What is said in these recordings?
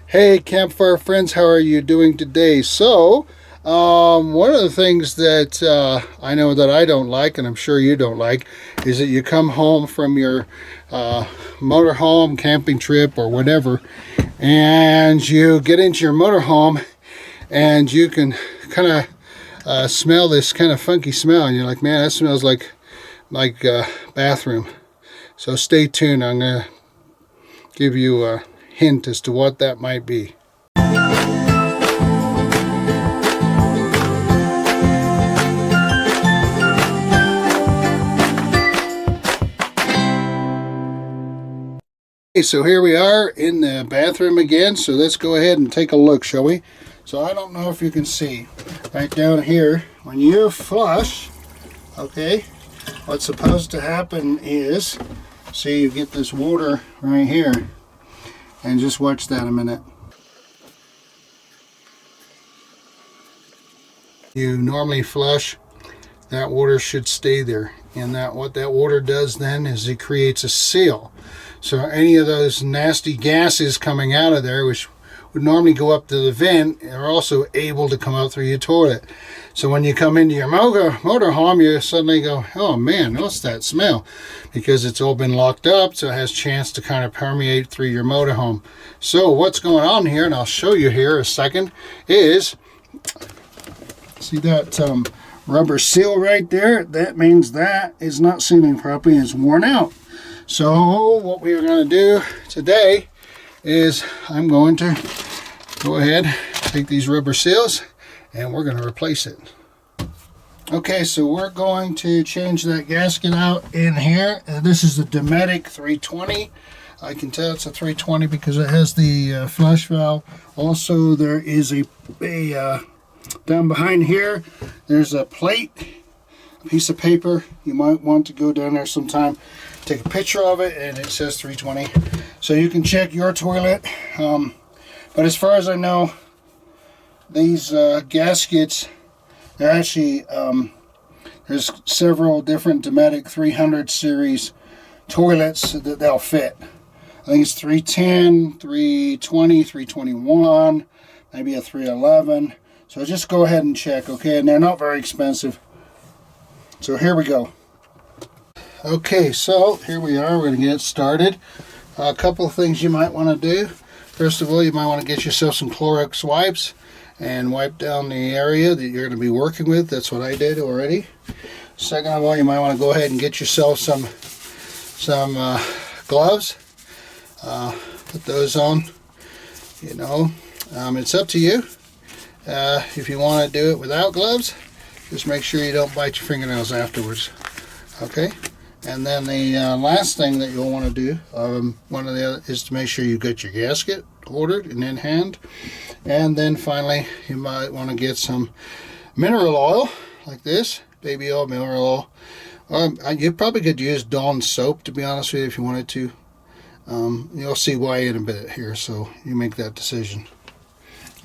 Hey Campfire friends, how are you doing today? One of the things that I know that I don't like, and I'm sure you don't like, is that you come home from your motorhome, camping trip, or whatever, and you get into your motorhome, and you can kind of smell this kind of funky smell, and you're like, man, that smells like bathroom. So stay tuned. I'm gonna give you a hint as to what that might be. Okay, so here we are in the bathroom again, so let's go ahead and take a look, shall we? So I don't know if you can see right down here, when you flush, okay, what's supposed to happen is, see, you get this water right here. And just watch that a minute. You normally flush, that water should stay there. And what that water does then is it creates a seal. So any of those nasty gases coming out of there, which would normally go up to the vent, are also able to come out through your toilet. So when you come into your motorhome, you suddenly go, oh man, what's that smell? Because it's all been locked up, so it has a chance to kind of permeate through your motorhome. So what's going on here, and I'll show you here a second, is, see that rubber seal right there? That means that is not sealing properly and it's worn out. So what we are going to do today is I'm going to go ahead, take these rubber seals, and we're going to replace it. Okay, so we're going to change that gasket out in here. This is the Dometic 320. I can tell it's a 320 because it has the flush valve. Also, there is a down behind here, there's a plate, a piece of paper. You might want to go down there sometime, take a picture of it, and it says 320. So you can check your toilet. But as far as I know, these gaskets, they're actually, there's several different Dometic 300 series toilets that they'll fit. I think it's 310, 320, 321, maybe a 311. So just go ahead and check, okay? And they're not very expensive. So here we go. Okay, so here we are. We're going to get started. A couple of things you might want to do. First of all, you might want to get yourself some Clorox wipes and wipe down the area that you're going to be working with. That's what I did already. Second of all, you might want to go ahead and get yourself some gloves. Put those on. You know, it's up to you. If you want to do it without gloves, just make sure you don't bite your fingernails afterwards. Okay? And then the last thing that you'll want to do, one of the other, is to make sure you get your gasket ordered and in hand. And then finally, you might want to get some mineral oil, like this, baby oil, mineral oil. You probably could use Dawn soap, to be honest with you, if you wanted to. You'll see why in a bit here, so you make that decision.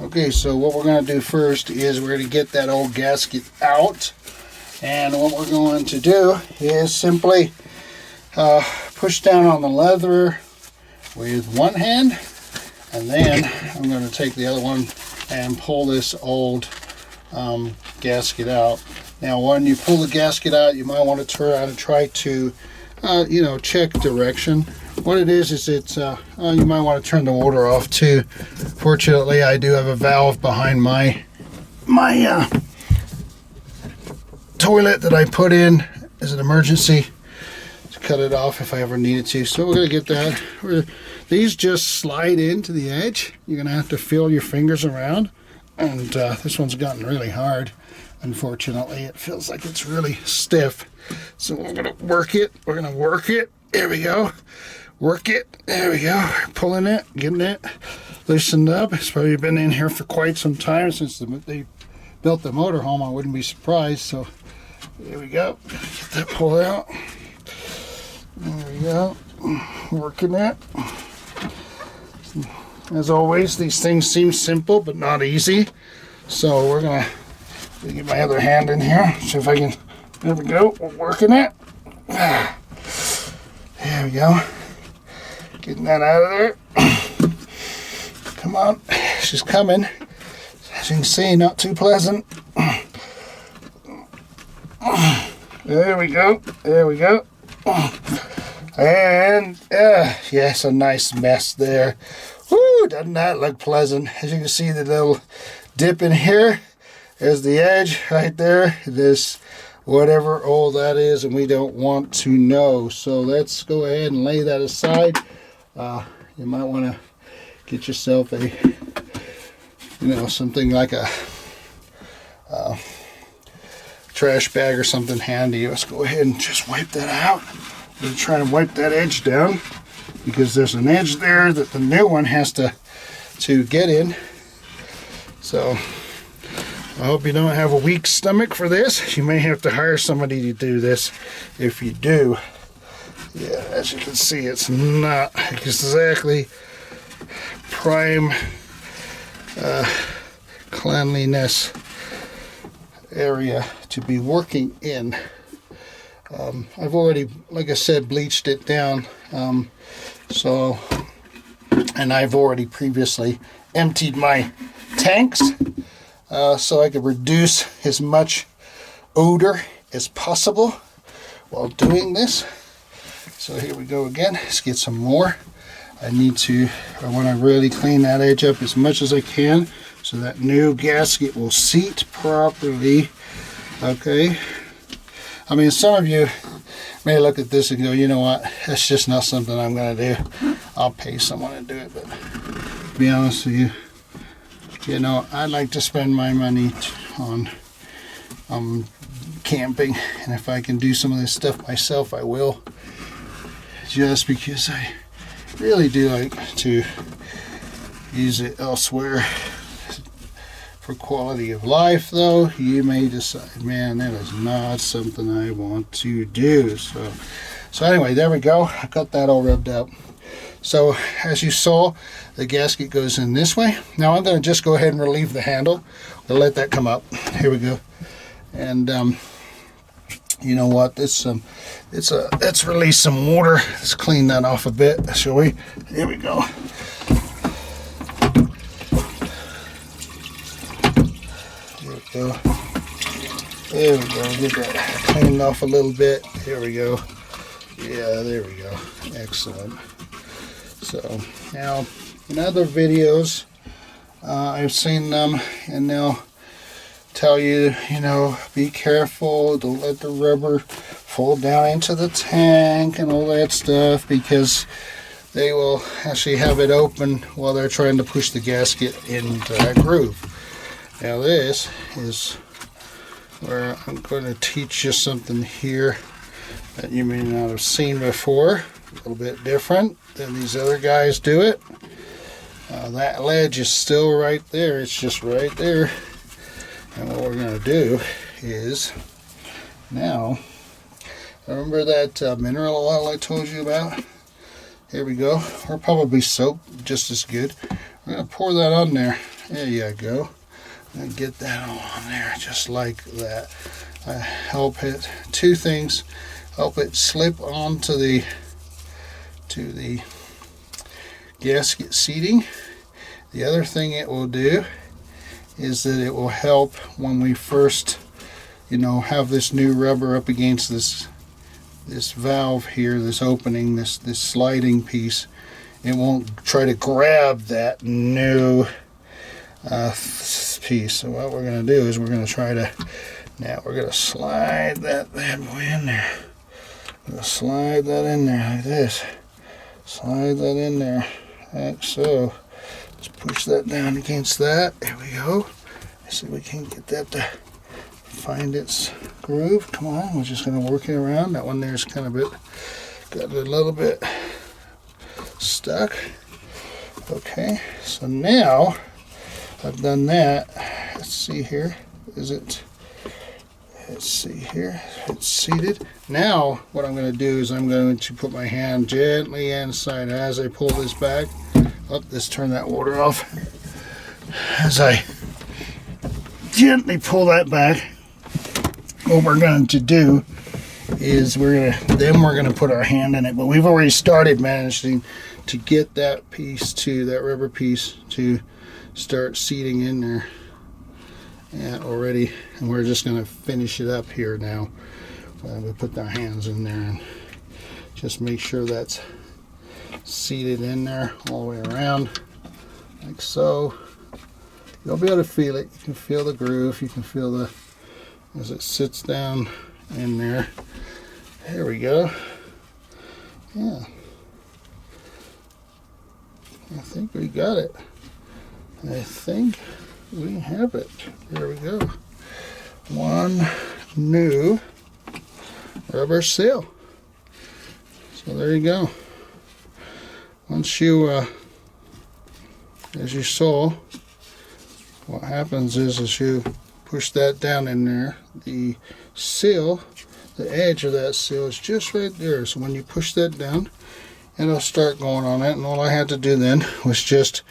Okay, so what we're going to do first is we're going to get that old gasket out. And what we're going to do is simply push down on the leather with one hand, and then I'm going to take the other one and pull this old gasket out. Now when you pull the gasket out, you might want to turn around and try to check direction. What it is it's you might want to turn the water off too. Fortunately, I do have a valve behind my toilet that I put in as an emergency to cut it off if I ever needed to. So we're going to get that. These just slide into the edge. You're going to have to feel your fingers around, and this one's gotten really hard. Unfortunately, it feels like it's really stiff. So we're going to work it. We're going to work it. There we go. Work it. There we go. Pulling it, getting it loosened up. It's probably been in here for quite some time since they built the motorhome. I wouldn't be surprised. So there we go. Get that pulled out. There we go. Working it. As always, these things seem simple but not easy. So we're gonna get my other hand in here. See if I can. There we go. We're working it. There we go. Getting that out of there. Come Come on, she's coming. As you can see, not too pleasant. There we go. There we go. And yes, a nice mess there. Woo, doesn't that look pleasant? As you can see, the little dip in here. There's the edge right there. This, whatever all that is, and we don't want to know. So let's go ahead and lay that aside. You might want to get yourself a, something like a trash bag or something handy. Let's go ahead and just wipe that out. We're trying to wipe that edge down because there's an edge there that the new one has to get in. So I hope you don't have a weak stomach for this. You may have to hire somebody to do this. If you do, yeah, as you can see, it's not exactly prime cleanliness area to be working in. I've already, like I said, bleached it down. And I've already previously emptied my tanks so I could reduce as much odor as possible while doing this. So here we go again. Let's get some more. I want to really clean that edge up as much as I can so that new gasket will seat properly. Okay. I mean, some of you may look at this and go, you know what, that's just not something I'm going to do. I'll pay someone to do it. But to be honest with you, I'd like to spend my money on camping. And if I can do some of this stuff myself, I will. Just because I really do like to use it elsewhere. For quality of life, though, you may decide, man, that is not something I want to do. So anyway, there we go. I got that all rubbed out. So as you saw, the gasket goes in this way. Now I'm going to just go ahead and relieve the handle. I'll let that come up. Here we go. And you know what? Let's release some water. Let's clean that off a bit, shall we? Here we go. There we go. Get that cleaned off a little bit. Here we go. Yeah, there we go. Excellent. So now in other videos I've seen them, and they'll tell you, be careful, don't let the rubber fall down into the tank and all that stuff, because they will actually have it open while they're trying to push the gasket into that groove. Now this is where I'm going to teach you something here that you may not have seen before. A little bit different than these other guys do it. That ledge is still right there. It's just right there. And what we're going to do is, now, remember that mineral oil I told you about? Here we go. Or probably soap, just as good. We're going to pour that on there. There you go. And get that all on there just like that. Help it, two things, help it slip onto the gasket seating. The other thing it will do is that it will help when we first have this new rubber up against this valve here, this opening, this sliding piece. It won't try to grab that new piece. So what we're going to do is we're going to slide that bad boy in there. We're going to slide that in there like this. Slide that in there like so. Let's push that down against that. There we go. See if we can get that to find its groove. Come on, we're just going to work it around. That one there's kind of got a little bit stuck. Okay, so now I've done that. Let's see here. Let's see here. It's seated. Now what I'm going to do is I'm going to put my hand gently inside as I pull this back. Let's turn that water off. As I gently pull that back, what we're going to do is we're going to put our hand in it. But we've already started managing to get that piece that rubber piece to start seating in there. Yeah, already, and we're just going to finish it up here now. We put our hands in there and just make sure that's seated in there all the way around, like so. You'll be able to feel it. You can feel the groove. You can feel the, as it sits down in there. There we go. Yeah. I think we got it. I think we have it. There we go. One new rubber seal. So there you go. Once you, as you saw, what happens is you push that down in there, the seal, the edge of that seal is just right there. So when you push that down, it'll start going on it. And all I had to do then was just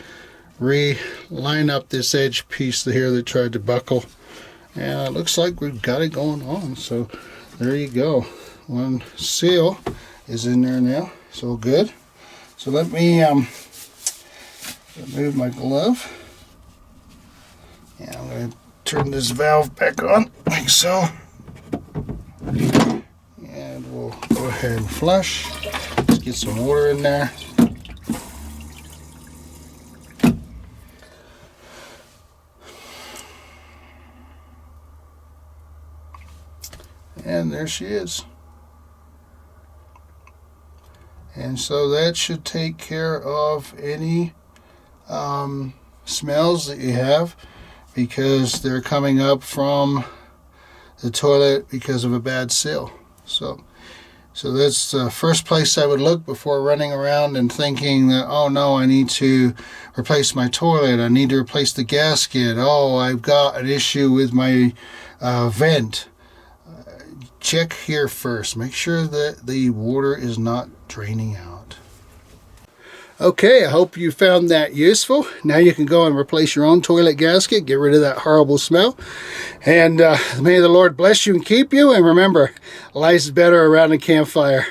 line up this edge piece here that tried to buckle, and it looks like we've got it going on. So there you go, one seal is in there now. So good. So let me remove my glove, and I'm going to turn this valve back on like so, and we'll go ahead and flush. Let's get some water in there. And there she is. And so that should take care of any smells that you have, because they're coming up from the toilet because of a bad seal. So that's the first place I would look before running around and thinking that, oh no, I need to replace my toilet, I need to replace the gasket, oh, I've got an issue with my vent. Check here first. Make sure that the water is not draining out. Okay, I hope you found that useful. Now you can go and replace your own toilet gasket, get rid of that horrible smell. And may the Lord bless you and keep you. And remember, life's better around a campfire.